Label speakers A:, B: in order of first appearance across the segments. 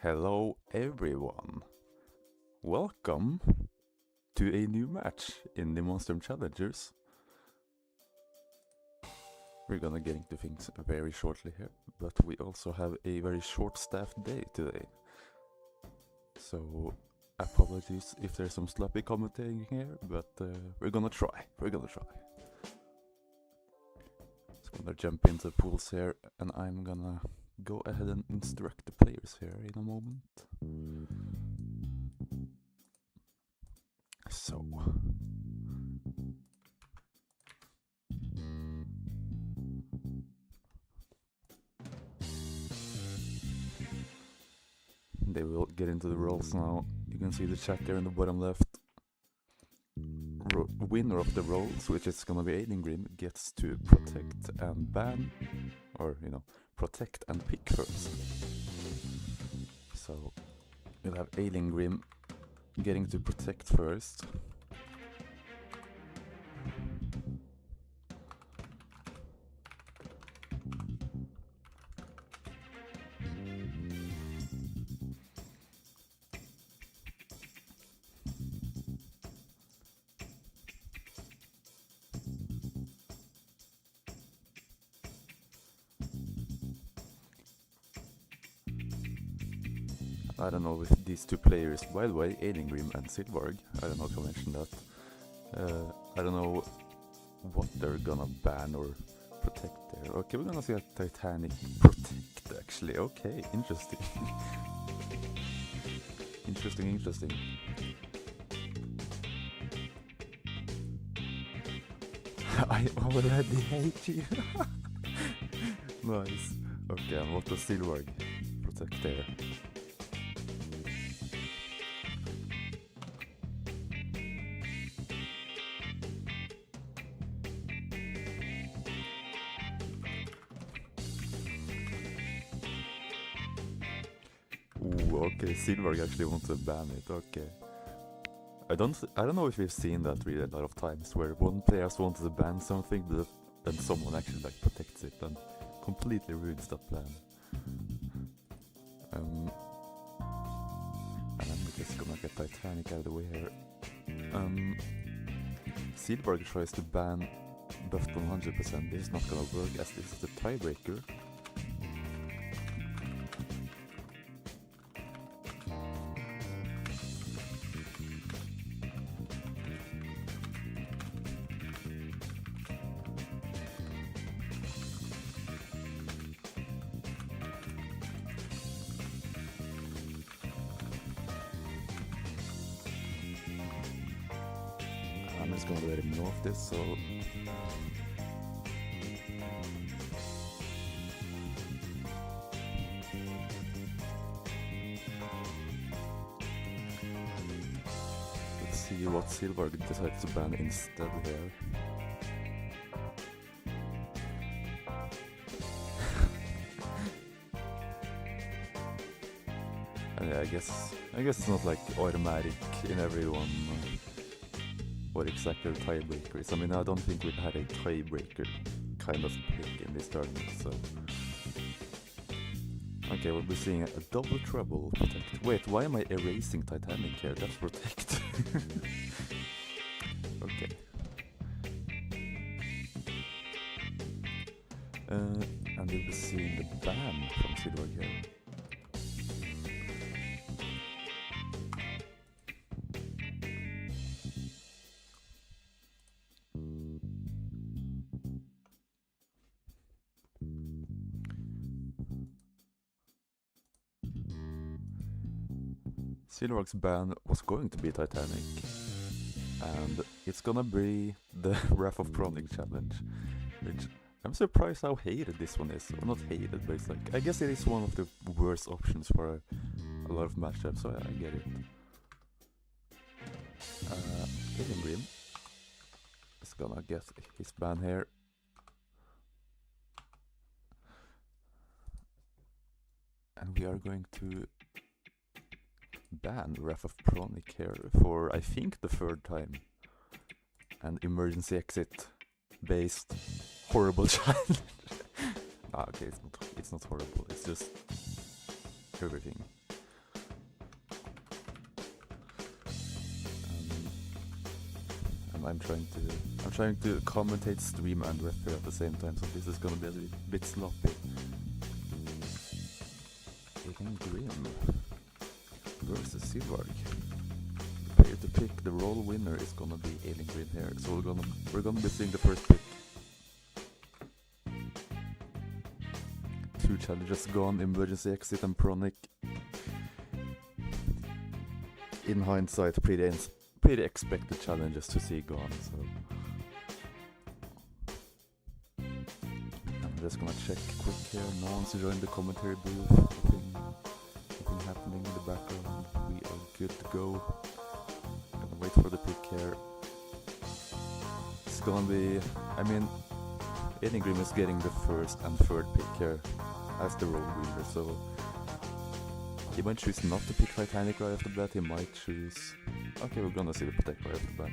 A: Hello everyone, welcome to a new match in the Monstrum Challengers. We're gonna get into things very shortly here, but we also have a very short-staffed day today. So apologies if there's some sloppy commentating here, but we're gonna try. Just gonna jump into pools here, and I'm gonna go ahead and instruct the players here in a moment. So they will get into the roles now. You can see the chat there in the bottom left. Winner of the roles, which is gonna be Aliengrim, gets to protect and ban, or protect and pick first. So we'll have Aliengrim getting to protect first. I don't know if these two players, by the way, Aliengrim and Silvarg, I don't know if I mentioned that. I don't know what they're gonna ban or protect there. Okay, we're gonna see a Titanic protect actually. Okay, interesting. interesting. I already hate you. Nice. Okay, and what does Silvarg protect there? Okay, Silvarg actually wants to ban it. Okay, I don't know if we've seen that really a lot of times where one player wants to ban something, but then someone actually protects it and completely ruins that plan. And I'm just gonna get Titanic out of the way here. Silvarg tries to ban buffed 100%. This is not gonna work as this is the tiebreaker. I'm just gonna let him know of this, so let's see what Silvarg decides to ban instead here. And yeah, I guess it's not like automatic in everyone. What exactly the tiebreaker is. I mean, I don't think we've had a tiebreaker kind of pick in this tournament, so... Okay, we'll be seeing a double trouble protect. Wait, why am I erasing Titanic here? That's protect. Okay. And we'll be seeing the ban from Silvarg here. Silvarg's ban was going to be Titanic, and it's gonna be the Wrath of Chronic challenge, which I'm surprised how hated this one is. Well, not hated, but it's like, I guess it is one of the worst options for a lot of matchups, so yeah, I get it. Aliengrim is gonna get his ban here. And we are going to ban Wrath of Chronic here for, I think, the third time. And emergency exit based horrible challenge. Okay, it's not horrible, it's just everything. I'm trying to commentate stream and ref here at the same time, so this is gonna be a bit sloppy. Aliengrim versus Silvarg. The player to pick, the role winner is gonna be Aliengrim here. So we're gonna be seeing the first pick. 2 challenges gone, emergency exit and Pronic. In hindsight, pretty expected challenges to see gone, so I'm just gonna check quick here. No one's joined the commentary booth. Nothing happening in the background. We are good to go. Gonna wait for the pick here. It's gonna be, I mean, Aliengrim is getting the first and third pick here as the role winner, so he might choose not to pick Titanic right off the bat. He might choose... Okay, we're gonna see the Protect right off the bat.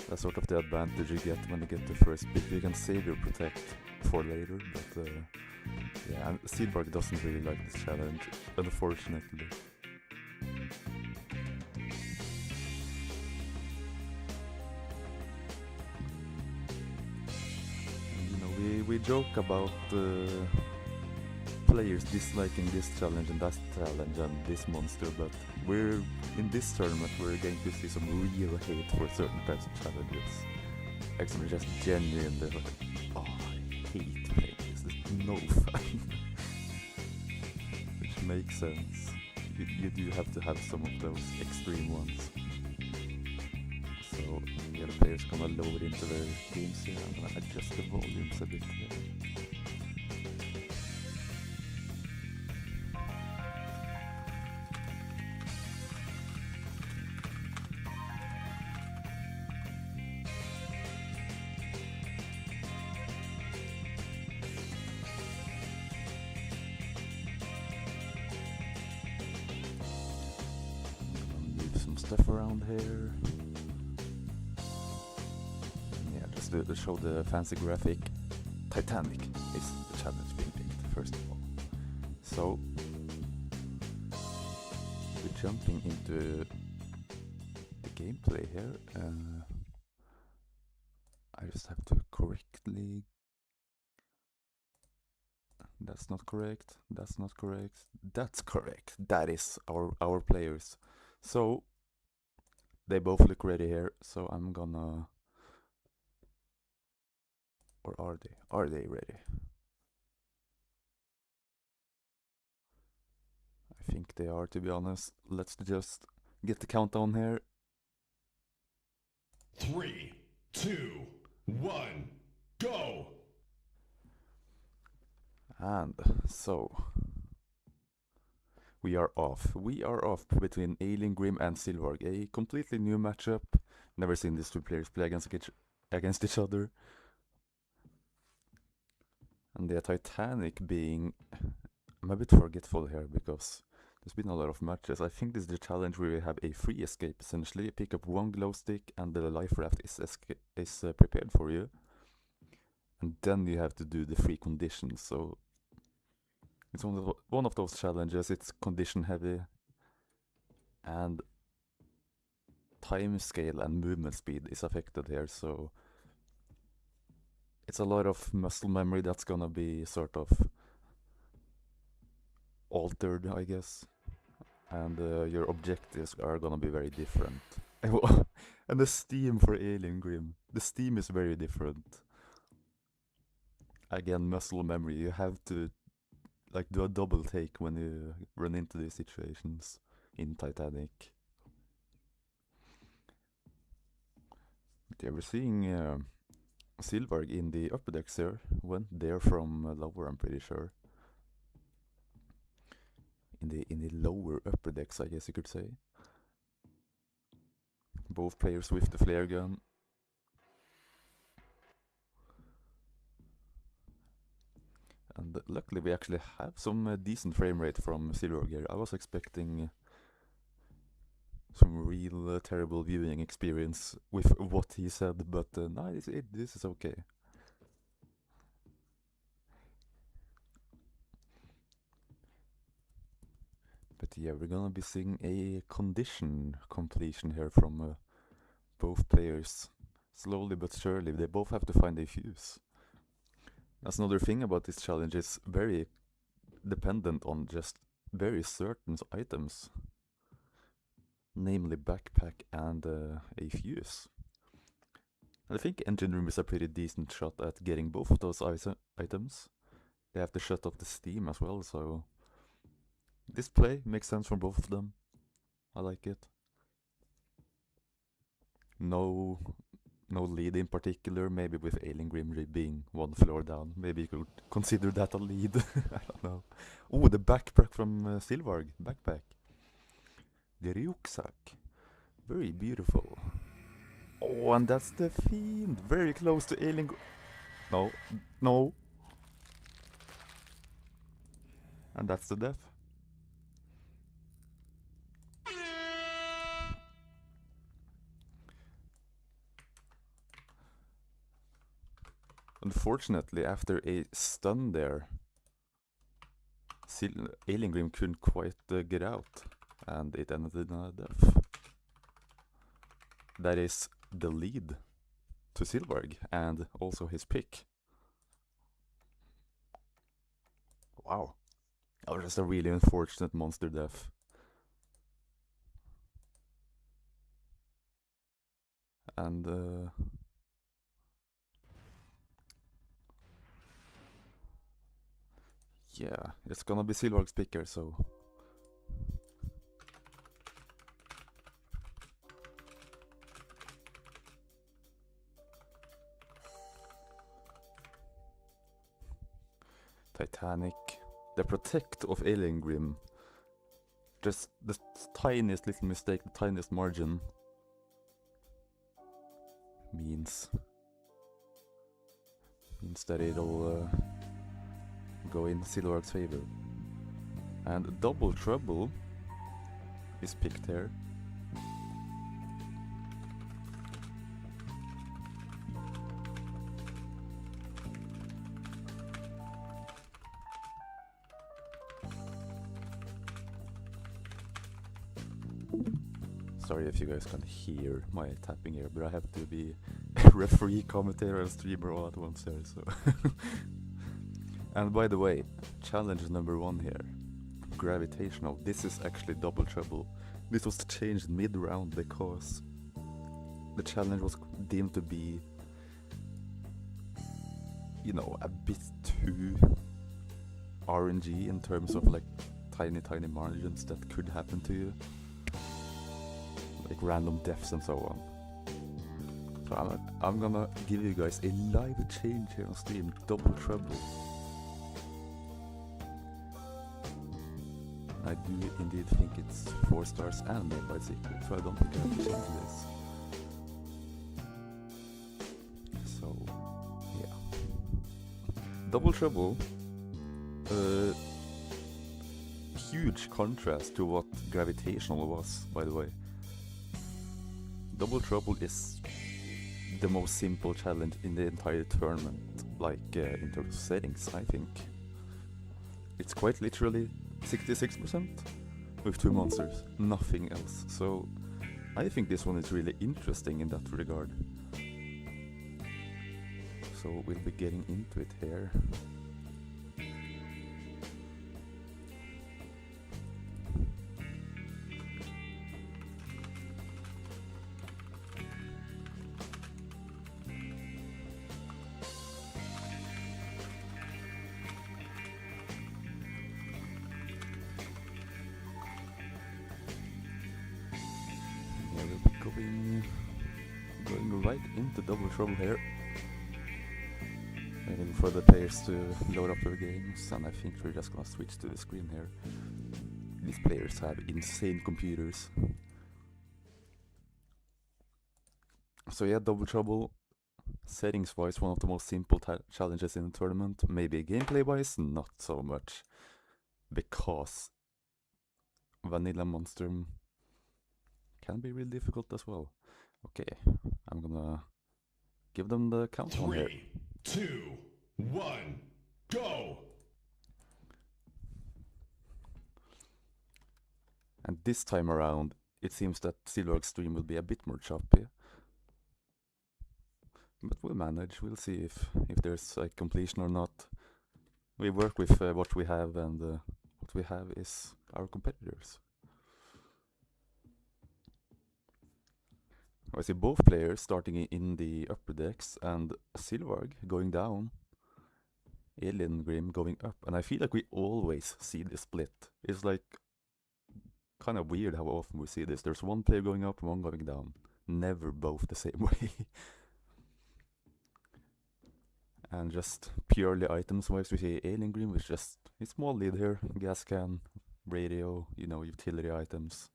A: That's sort of the advantage you get when you get the first pick. You can save your Protect for later, but yeah, and Silvarg doesn't really like this challenge, unfortunately. And, you know, we joke about players disliking this challenge and that challenge and this monster, but we're in this tournament we're going to see some real hate for certain types of challenges. Actually, just genuinely like, oh, I hate playing this. There's no fun. Which makes sense. You do have to have some of those extreme ones. So yeah, the players gonna load into their games here. I'm gonna adjust the volumes a bit here. Stuff around here. Yeah, just to show the fancy graphic. Titanic is the challenge being picked, first of all. So we're jumping into the gameplay here. I just have to correctly... That's not correct. That's not correct. That's correct. That is our players. So they both look ready here, so I'm gonna... Or are they? Are they ready? I think they are, to be honest. Let's just get the countdown here.
B: 3, 2, 1, go!
A: And so... We are off. We are off between Aliengrim and Silvarg. A completely new matchup. Never seen these two players play against each other. And the Titanic being... I'm a bit forgetful here because there's been a lot of matches. I think this is the challenge where you have a free escape essentially. You pick up one glow stick and the life raft is prepared for you. And then you have to do the free conditions. So it's one of those challenges. It's condition heavy. And time scale and movement speed is affected here, so it's a lot of muscle memory that's gonna be sort of altered, I guess, and your objectives are gonna be very different. And the steam for Aliengrim, the steam is very different. Again, muscle memory, you have to like do a double take when you run into these situations in Titanic. Yeah, we're seeing Silvarg in the upper decks here. Went there from lower, I'm pretty sure. In the lower upper decks, I guess you could say. Both players with the flare gun. And luckily we actually have some decent frame rate from Silvarg here. I was expecting some real terrible viewing experience with what he said, but no, this is okay. But yeah, we're gonna be seeing a condition completion here from both players, slowly but surely, they both have to find a fuse. That's another thing about this challenge, it's very dependent on just very certain items, namely backpack and a fuse. And I think engine room is a pretty decent shot at getting both of those items. They have to shut off the steam as well, so this play makes sense for both of them. I like it. No lead in particular, maybe with Aliengrim being one floor down. Maybe you could consider that a lead. I don't know. Oh, the backpack from Silvarg. Backpack. The ryuksak. Very beautiful. Oh, and that's the fiend. Very close to Aliengrim. No. No. And that's the death. Unfortunately, after a stun there, Aliengrim couldn't quite get out, and it ended in a death. That is the lead to Silvarg, and also his pick. Wow. That was just a really unfortunate monster death. And yeah, it's gonna be Silvarg's picker, so Titanic. The protect of Aliengrim. Just the tiniest little mistake, the tiniest margin means that it'll go in Silvarg's favor. And Double Trouble is picked here. Sorry if you guys can hear my tapping here, but I have to be referee, commentator, and streamer all at once here, so. And by the way, challenge number 1 here, gravitational. This is actually Double Trouble. This was changed mid-round because the challenge was deemed to be, you know, a bit too RNG in terms of like tiny margins that could happen to you. Like random deaths and so on. So I'm gonna give you guys a live change here on stream, Double Trouble. I do indeed think it's 4 stars and made by Secret, so I don't think I have to change this. So, yeah. Double Trouble, huge contrast to what Gravitational was, by the way. Double Trouble is the most simple challenge in the entire tournament, like in terms of settings, I think. It's quite literally 66% with 2 monsters, nothing else. So I think this one is really interesting in that regard. So we'll be getting into it here. Going right into Double Trouble here. Waiting for the players to load up their games, and I think we're just gonna switch to the screen here. These players have insane computers. So yeah, Double Trouble, settings wise, one of the most simple challenges in the tournament. Maybe gameplay wise, not so much, because Vanilla Monstrum can be really difficult as well. Okay, I'm gonna give them the countdown here.
B: 3, 2, 1, go!
A: And this time around, it seems that Silvarg's stream will be a bit more choppy. But we'll manage. We'll see if there's like completion or not. We work with what we have, and what we have is our competitors. I see both players starting in the upper decks, and Silvarg going down, Aliengrim going up, and I feel like we always see this split. It's like kind of weird how often we see this. There's one player going up, one going down. Never both the same way. And just purely items-wise, we see Aliengrim with just a small lead here. Gas can, radio, you know, utility items.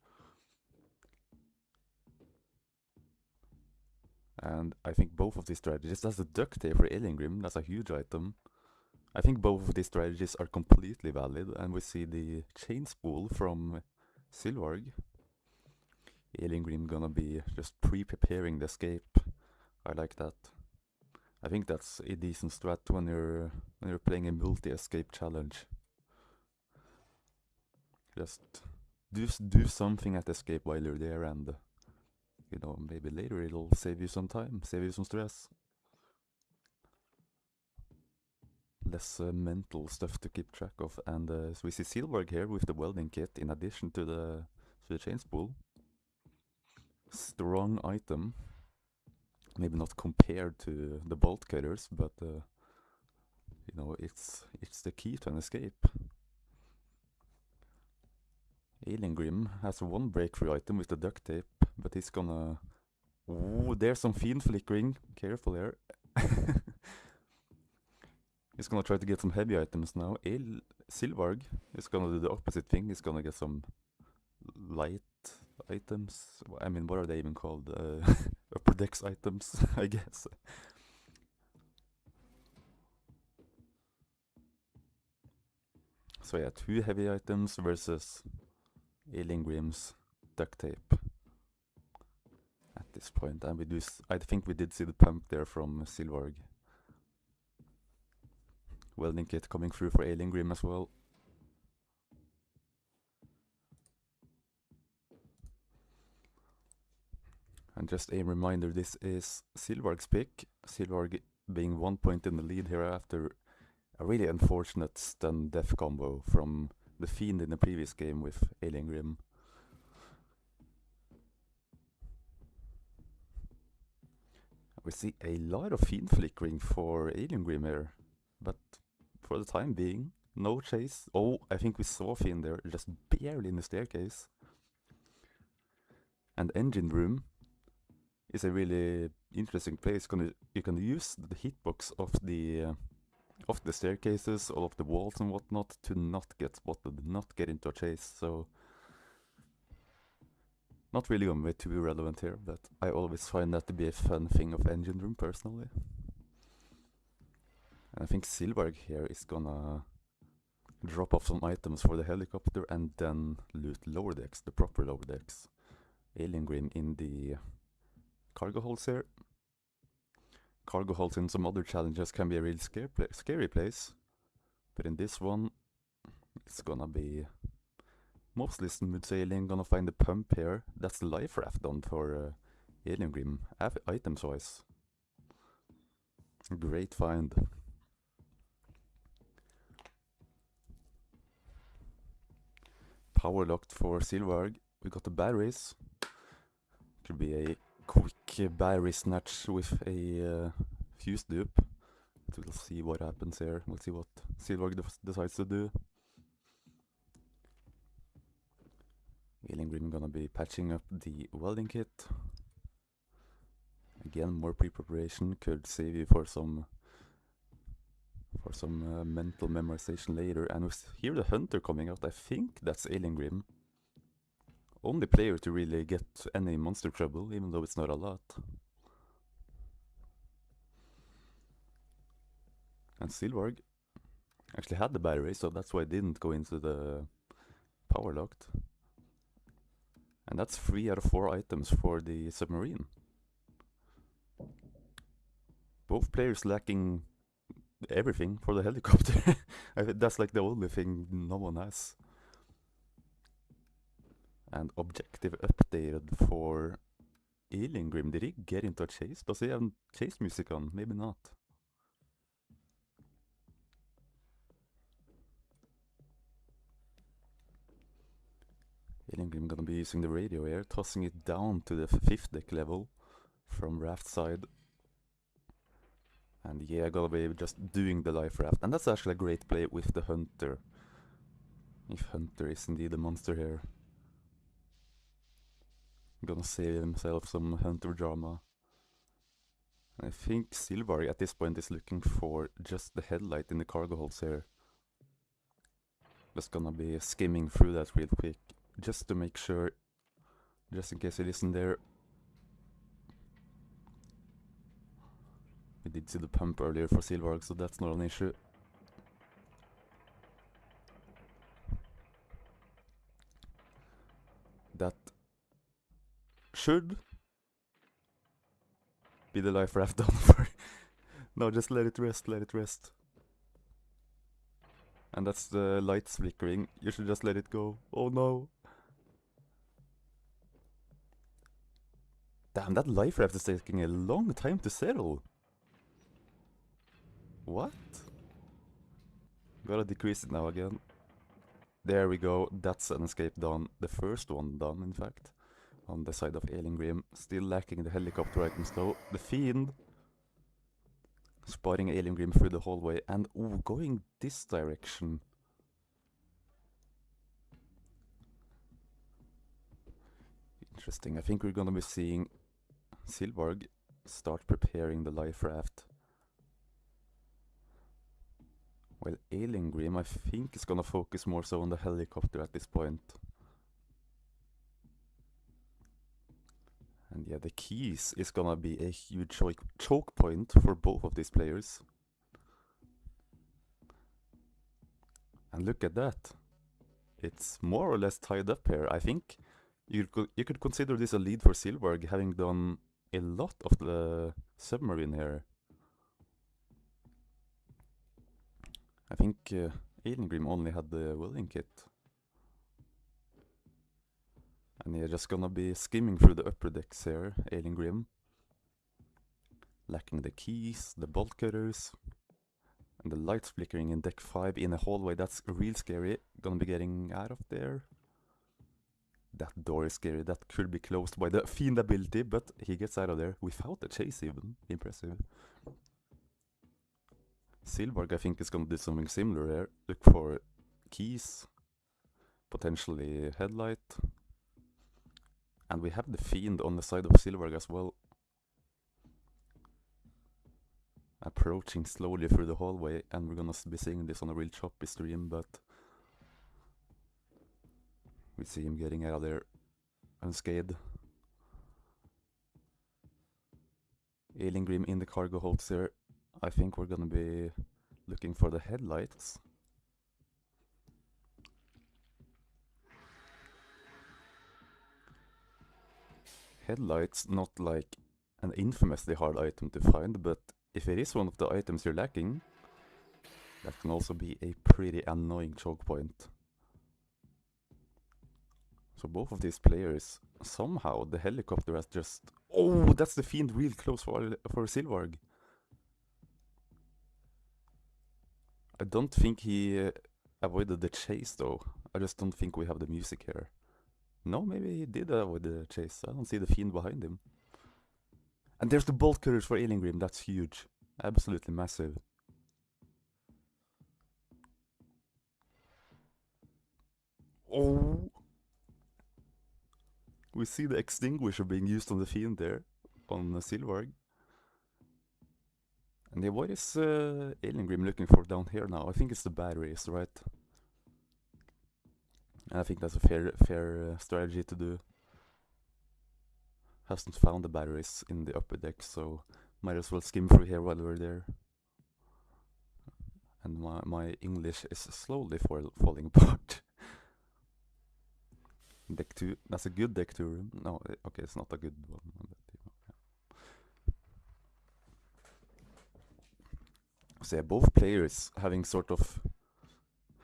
A: And I think both of these strategies, that's the duct tape for Aliengrim, that's a huge item. I think both of these strategies are completely valid, and we see the chain spool from Silvarg. Aliengrim gonna be just pre-preparing the escape. I like that. I think that's a decent strat when you're playing a multi-escape challenge. Just do something at escape while you're there, and you know, maybe later it'll save you some time, save you some stress. Less mental stuff to keep track of, and so we see Silvarg here with the welding kit in addition to the chain spool. Strong item. Maybe not compared to the bolt cutters, but you know, it's the key to an escape. Aliengrim has one breakthrough item with the duct tape, but he's gonna... Ooh, there's some fiend flickering. Careful there. He's gonna try to get some heavy items now. Silvarg is gonna do the opposite thing. He's gonna get some light items. I mean, what are they even called? Upper decks items, I guess. So yeah, 2 heavy items versus Aliengrim's duct tape at this point. And I think we did see the pump there from Silvarg. Welding kit coming through for Aliengrim as well. And just a reminder, this is Silvarg's pick. Silvarg being 1 point in the lead here after a really unfortunate stun death combo from the Fiend in the previous game with Aliengrim. We see a lot of Fiend flickering for Aliengrim here, but for the time being, no chase. Oh, I think we saw Fiend there, just barely in the staircase. And Engine Room is a really interesting place. You can use the hitbox of the staircases, all of the walls and whatnot, to not get spotted, not get into a chase. So not really gonna be too relevant here, but I always find that to be a fun thing of Engine Room personally. And I think Silvarg here is gonna drop off some items for the helicopter and then loot lower decks, the proper lower decks. Aliengrim in the cargo holds here. Cargo holds in some other challenges can be a real scary place, but in this one it's gonna be mostly smooth sailing. Gonna find the pump here. That's the life raft done for Aliengrim, items wise. Great find. Power locked for Silvarg. We got the batteries. Could be a quick battery snatch with a fuse dupe. But we'll see what happens here. We'll see what Silvarg decides to do. Aliengrim gonna be patching up the welding kit. Again, more pre-preparation could save you for some mental memorization later. And we hear the hunter coming out. I think that's Aliengrim. Only player to really get any monster trouble, even though it's not a lot. And Silvarg actually had the battery, so that's why I didn't go into the power locked. And that's 3 out of 4 items for the submarine. Both players lacking everything for the helicopter. That's like the only thing no one has. And objective updated for Aliengrim, did he get into a chase? Does he have chase music on? Maybe not. Aliengrim gonna be using the radio here, tossing it down to the 5th deck level from raft side. And yeah, gonna be just doing the life raft. And that's actually a great play with the Hunter. If Hunter is indeed a monster here. Gonna save himself some Hunter drama. I think Silvarg at this point is looking for just the headlight in the cargo holds here. Just gonna be skimming through that real quick, just to make sure, just in case it isn't there. We did see the pump earlier for Silvarg, so that's not an issue. That should be the life raft done for. No, just let it rest, let it rest. And that's the lights flickering. You should just let it go. Oh no. Damn, that life raft is taking a long time to settle. What? Gotta decrease it now again. There we go. That's an escape done. The first one done, in fact. On the side of Aliengrim. Still lacking the helicopter items though. The Fiend spotting Aliengrim through the hallway and going this direction. Interesting. I think we're gonna be seeing Silvarg start preparing the life raft. Well, Aliengrim I think is gonna focus more so on the helicopter at this point. And yeah, the keys is gonna be a huge choke point for both of these players. And look at that. It's more or less tied up here. I think you could consider this a lead for Silvarg, having done a lot of the submarine here. I think Aliengrim only had the welding kit. And you're just gonna be skimming through the upper decks here, Aliengrim. Lacking the keys, the bolt cutters, and the lights flickering in deck 5 in a hallway. That's real scary. Gonna be getting out of there. That door is scary. That could be closed by the Fiend ability, but he gets out of there without a chase even. Impressive. Silvarg I think is gonna do something similar here. Look for keys, potentially headlight. And we have the Fiend on the side of Silvarg as well. Approaching slowly through the hallway, and we're gonna be seeing this on a real choppy stream, but we see him getting out of there unscathed. Aliengrim in the cargo holds here. I think we're gonna be looking for the headlights. Headlights, not like an infamously hard item to find, but if it is one of the items you're lacking, that can also be a pretty annoying choke point. So both of these players, somehow the helicopter has just... Oh, that's the Fiend real close for Silvarg. I don't think he avoided the chase though. I just don't think we have the music here. No, maybe he did avoid the chase. I don't see the Fiend behind him. And there's the bolt cutters for Aliengrim. That's huge. Absolutely massive. Oh! We see the extinguisher being used on the Fiend there. On Silvarg. And yeah, what is Aliengrim looking for down here now? I think it's the batteries, right? And I think that's a fair strategy to do. Hasn't found the batteries in the upper deck, so might as well skim through here while we're there. And my English is slowly falling apart. Deck 2, that's a good deck 2 room. No, okay, it's not a good one. So yeah, both players having sort of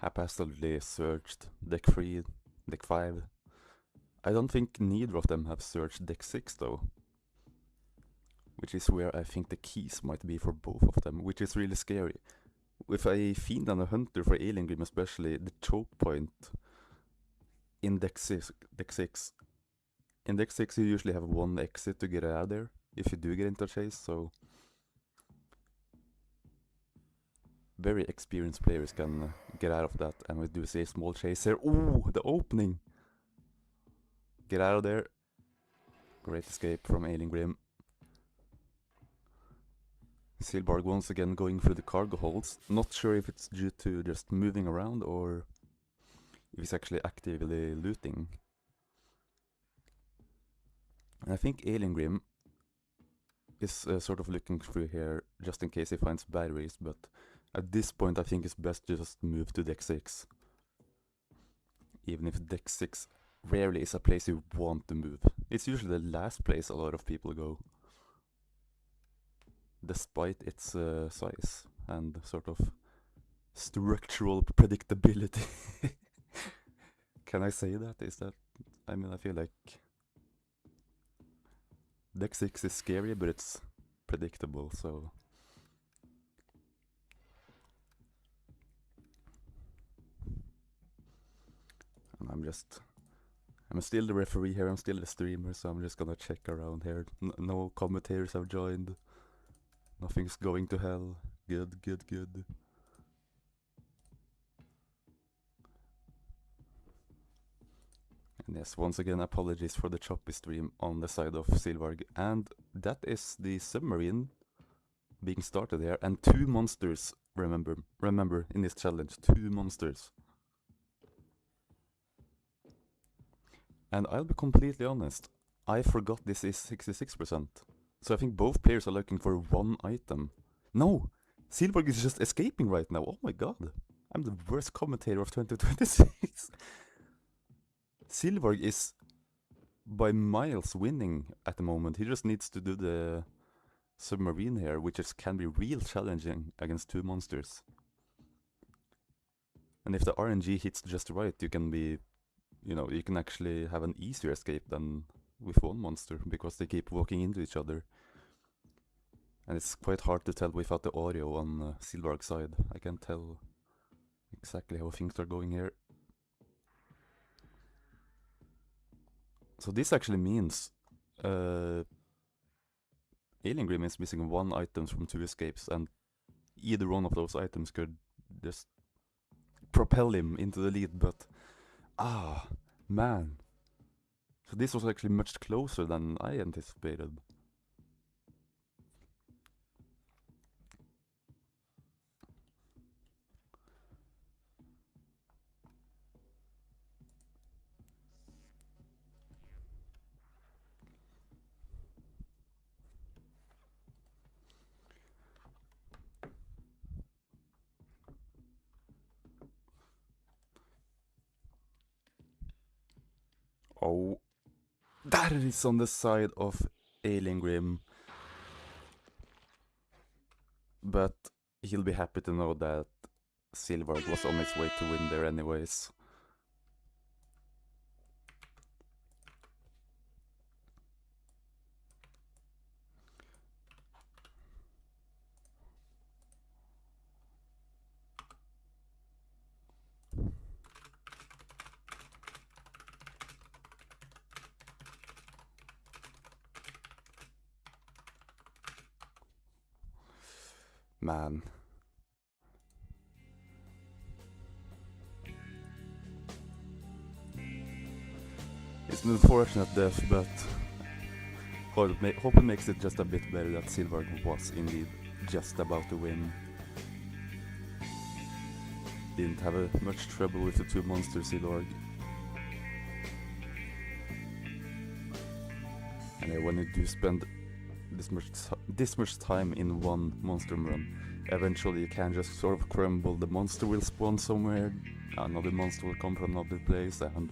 A: haphazardly searched deck 3, deck 5. I don't think neither of them have searched deck 6 though. which is where I think the keys might be for both of them, which is really scary. With a Fiend and a Hunter for Aliengrim especially, the choke point in deck 6, in deck 6 you usually have one exit to get out of there, if you do get into a chase, so very experienced players can get out of that, and we do see a small chase here. Ooh, the opening! Get out of there. Great escape from Aliengrim. Silvarg once again going through the cargo holds. Not sure if it's due to just moving around or if he's actually actively looting. And I think Aliengrim is sort of looking through here just in case he finds batteries, but at this point I think it's best to just move to deck 6. Even if deck 6 rarely is a place you want to move. It's usually the last place a lot of people go, despite its size and sort of structural predictability. Can I say that? Is that... I mean, I feel like deck 6 is scary, but it's predictable, so... And I'm still the referee here, I'm still the streamer, so I'm just gonna check around here. No commentators have joined. Nothing's going to hell. Good, good, good. And yes, once again, apologies for the choppy stream on the side of Silvarg. And that is the submarine being started here. And 2 monsters, remember, in this challenge. 2 monsters. And I'll be completely honest, I forgot this is 66%. So I think both players are looking for 1 item. No! Silvarg is just escaping right now. Oh my god. I'm the worst commentator of 2026. Silvarg is by miles winning at the moment. He just needs to do the submarine here, which can be real challenging against 2 monsters. And if the RNG hits just right, you can be... You know, you can actually have an easier escape than with 1 monster, because they keep walking into each other. And it's quite hard to tell without the audio on Silvarg's side. I can't tell exactly how things are going here. So this actually means Aliengrim is missing 1 item from 2 escapes, and either one of those items could just propel him into the lead, but... Ah, man. So this was actually much closer than I anticipated. Oh, that is on the side of Aliengrim. But he'll be happy to know that Silvarg was on his way to win there anyways. Man. It's an unfortunate death, but hope it makes it just a bit better that Silvarg was indeed just about to win. Didn't have much trouble with the 2 monsters, Silvarg. And when you do spend this much time in 1 Monstrum run, eventually you can just sort of crumble. The monster will spawn somewhere, another monster will come from another place, and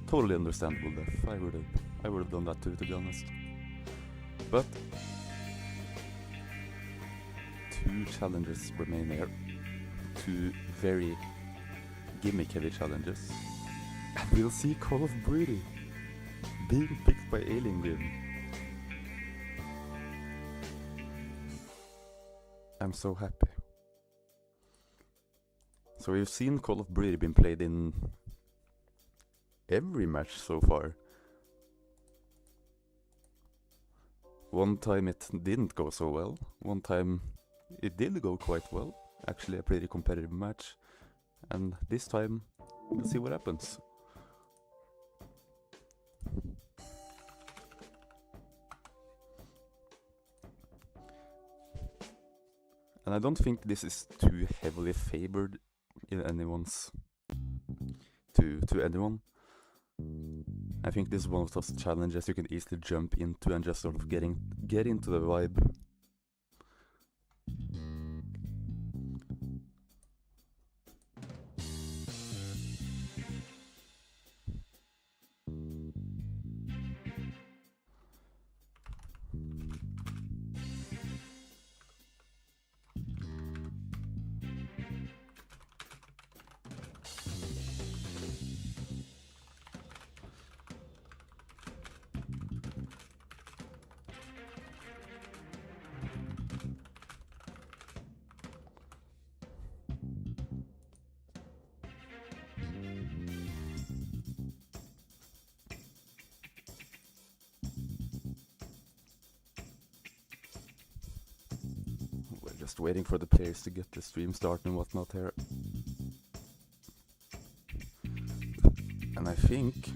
A: totally understandable death. I would have done that too, to be honest. But 2 challenges remain here. 2 very gimmick-heavy challenges. And we'll see Call of Duty being picked by Aliengrim. I'm so happy. So we've seen Call of Duty been played in every match so far. One time it didn't go so well. One time it did go quite well. Actually a pretty competitive match. And this time we'll see what happens. And I don't think this is too heavily favored in anyone's to anyone. I think this is one of those challenges you can easily jump into and just sort of get into the vibe. We're just waiting for the players to get the stream started and whatnot here. And I think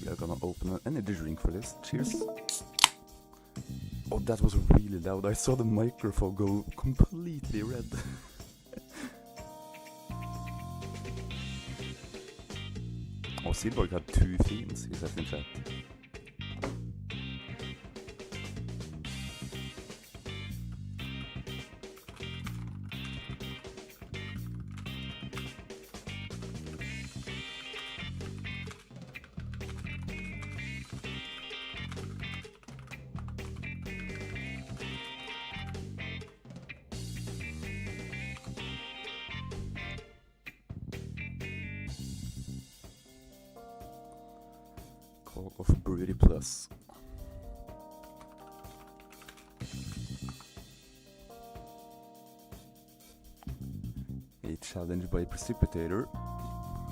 A: we are gonna open an energy drink for this. Cheers. Oh, that was really loud. I saw the microphone go completely red. Oh, Silvarg had 2 themes, he says in chat. Call of Duty Plus. A challenge by Precipitator.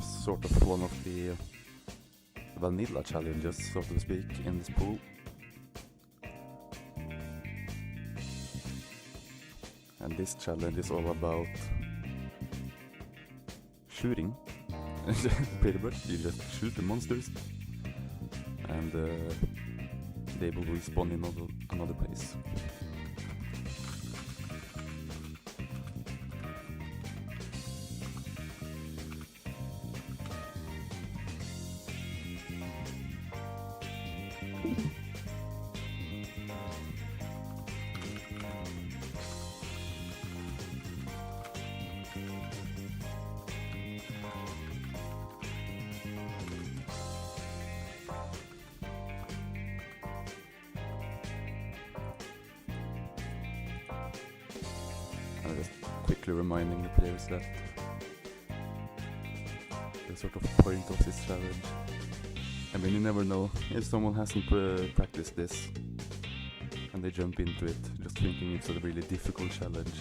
A: Sort of one of the vanilla challenges, so to speak, in this pool. And this challenge is all about shooting. Pretty much, you just shoot the monsters and they will respawn in another place. I'm just quickly reminding the players that the sort of point of this challenge. I mean, you never know if someone hasn't practiced this and they jump into it just thinking it's a really difficult challenge.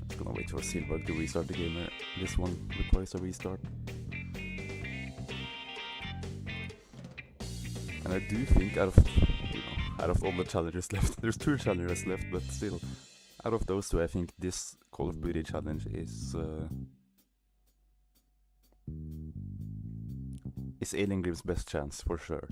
A: Just gonna wait for Silvarg to restart the game here. This one requires a restart. And I do think out of all the challengers left, there's 2 challengers left, but still, out of those 2, I think this Call of Duty challenge is Aliengrim's best chance for sure.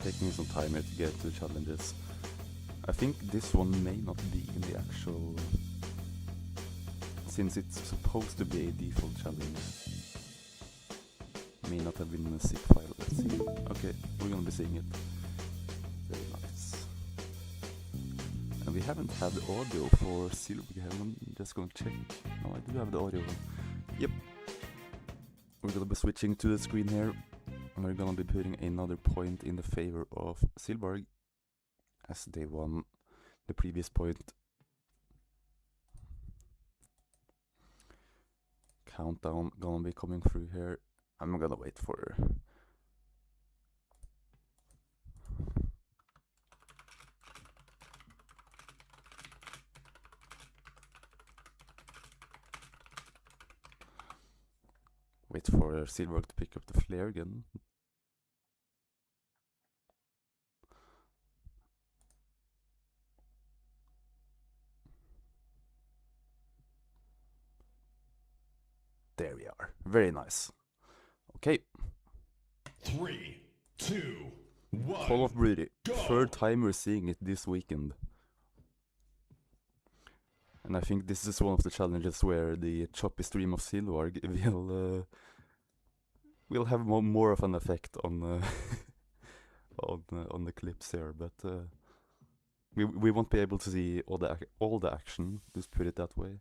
A: taking some time here to get to the challenges. I think this one may not be in the actual, since it's supposed to be a default challenge. May not have been in a zip file. Let's see. Okay, we're gonna be seeing it. Very nice. And we haven't had the audio for Silvarg. I'm just gonna check. No, I do have the audio. Yep. We're gonna be switching to the screen here. And we're gonna be putting another point in the favor of Silvarg, as they won the previous point. Countdown gonna be coming through here. I'm gonna wait for her. Wait for Silvarg to pick up the flare again. There we are. Very nice. Okay.
B: 3, 2, 1.
A: Call of Duty.
B: Go!
A: Third time we're seeing it this weekend. And I think this is one of the challenges where the choppy stream of Silvarg will have more of an effect on on the clips here, but we won't be able to see all the action. Just put it that way.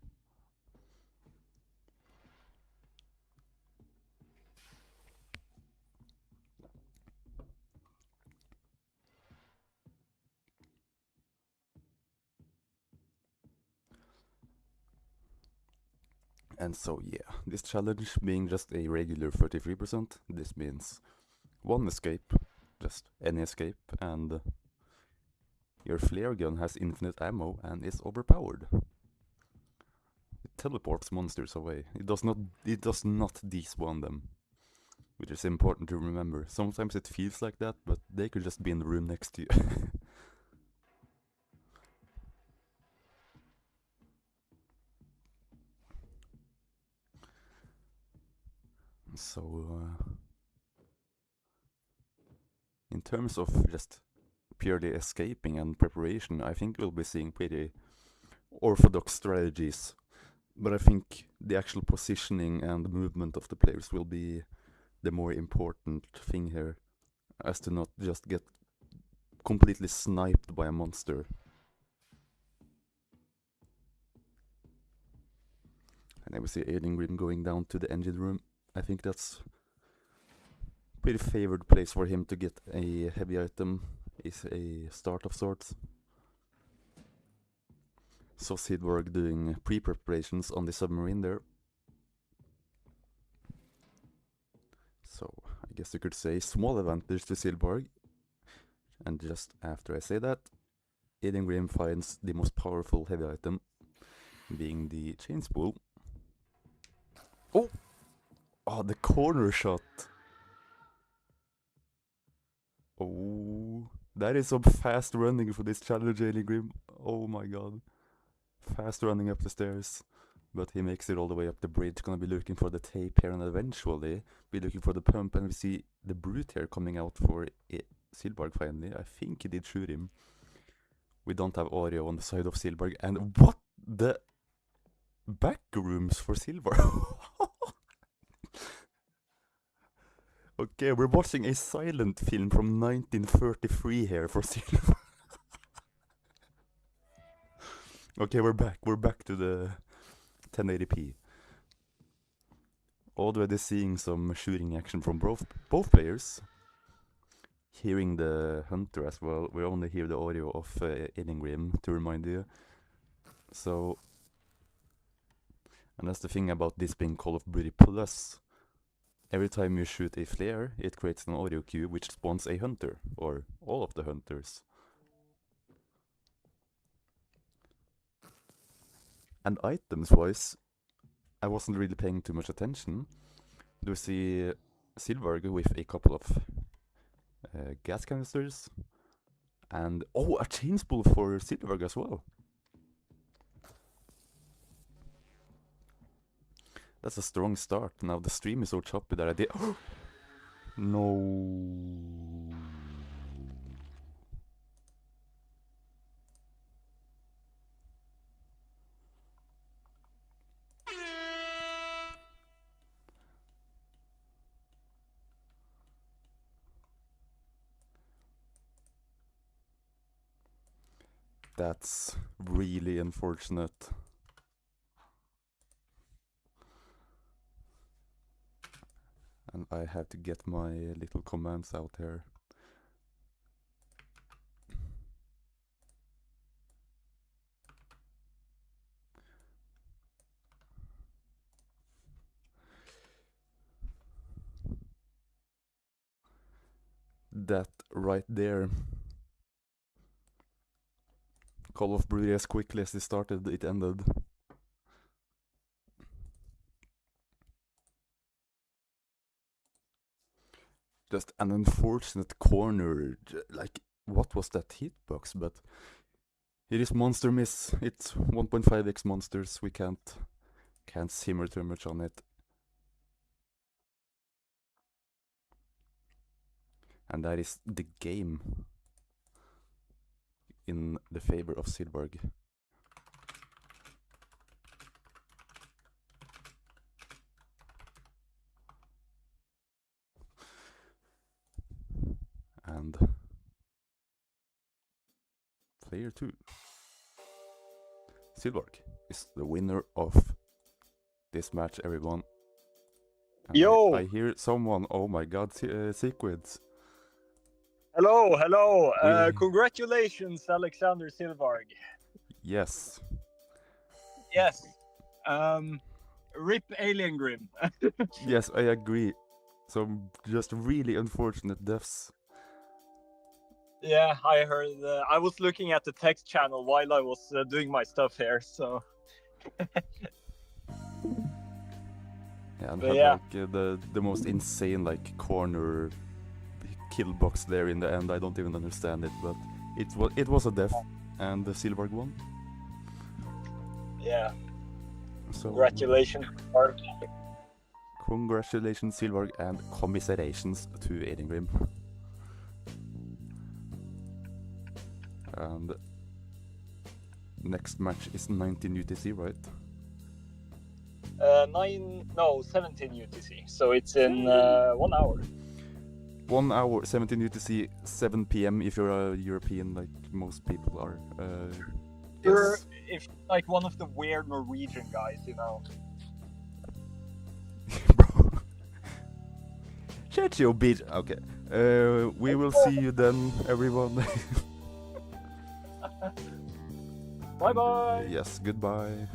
A: And so yeah, this challenge being just a regular 33%, this means one escape, just any escape, and your flare gun has infinite ammo and is overpowered. It teleports monsters away. It does not despawn them, which is important to remember. Sometimes it feels like that, but they could just be in the room next to you. So, in terms of just purely escaping and preparation, I think we'll be seeing pretty orthodox strategies. But I think the actual positioning and movement of the players will be the more important thing here, as to not just get completely sniped by a monster. And then we see Aliengrim going down to the engine room. I think that's pretty favored place for him to get a heavy item, is a start of sorts. So Silvarg doing pre-preparations on the submarine there. So I guess you could say small advantage to Silvarg. And just after I say that, Aliengrim finds the most powerful heavy item, being the chain spool. Oh! Oh, the corner shot! Oh, that is some fast running for this challenge, Aliengrim. Oh my god. Fast running up the stairs. But he makes it all the way up the bridge. Gonna be looking for the tape here and eventually be looking for the pump. And we see the brute here coming out for Silvarg finally. I think he did shoot him. We don't have audio on the side of Silvarg. And what the back rooms for Silvarg? Okay, we're watching a silent film from 1933 here for Silvarg. Okay, we're back to the 1080p. Already seeing some shooting action from both players. Hearing the hunter as well. We only hear the audio of Aliengrim, to remind you. So, and that's the thing about this being Call of Duty Plus. Every time you shoot a flare, it creates an audio cue which spawns a hunter, or all of the hunters. And items-wise, I wasn't really paying too much attention. Do see Silvarg with a couple of gas canisters, and oh, a chain spool for Silvarg as well. That's a strong start. Now the stream is so choppy that I did. No. That's really unfortunate. And I have to get my little commands out here. That right there. Call of Duty, as quickly as it started, it ended. Just an unfortunate corner. Like, what was that hitbox? But it is monster miss. It's 1.5x monsters. We can't simmer too much on it. And that is the game in the favor of Silvarg. And player 2. Silvarg is the winner of this match, everyone. And
C: Yo!
A: I hear someone, oh my god, Sequids.
C: Hello, hello.
A: We-
C: Congratulations, Alexander Silvarg.
A: Yes.
C: Yes. Rip Aliengrim.
A: Yes, I agree. Some just really unfortunate deaths.
C: Yeah, I heard. I was looking at the text channel while I was doing my stuff here, so.
A: Yeah, and
C: But
A: had
C: yeah.
A: like the most insane like corner kill box there in the end. I don't even understand it, but it was a death, and the Silvarg won.
C: Yeah.
A: So
C: Congratulations, Silvarg.
A: congratulations, Silvarg, and commiserations to Aliengrim. And next match is 19 UTC, right?
C: 17 UTC. So it's in 1 hour.
A: 1 hour, 17 UTC, 7 p.m. if you're a European, like most people are. Yes.
C: If like one of the weird Norwegian guys, you know.
A: Bro. Shut your bitch. Okay. We will see you then, everyone.
C: Bye bye.
A: Yes, goodbye.